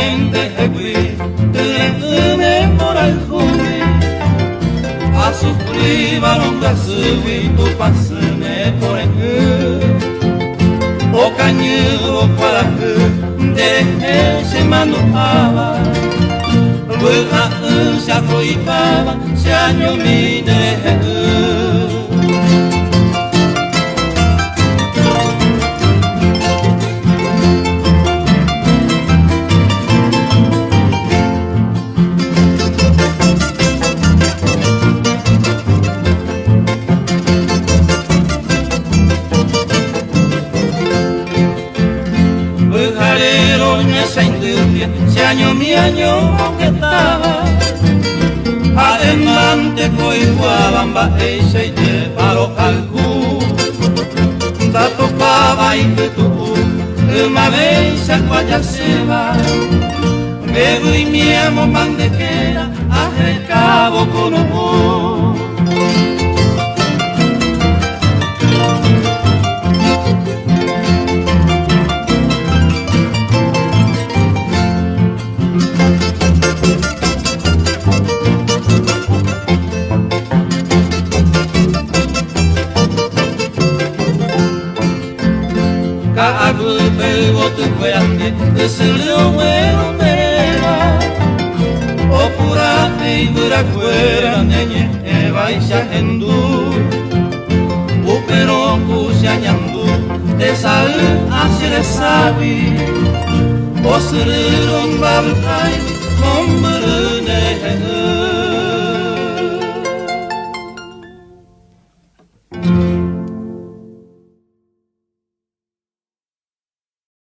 mente hequi me mora el jumi a sufrir balonga subi tu pasme por el o cañudo para que de ese mano aba vuelta se arroipaba se año mi de esa industria, ese año mi año que estaba adelante coiguabamba ese y te paro calcú da topaba y que tú una vez a guaya se va me y mi amo mandequera a recabo con amor. Cago pego tu cuerante, ese leo bueno mereva, o pura y dura cuera neñe, eva y shahendu, o pero cusiañandu, de sal hacia de sabi, o serón babtai, con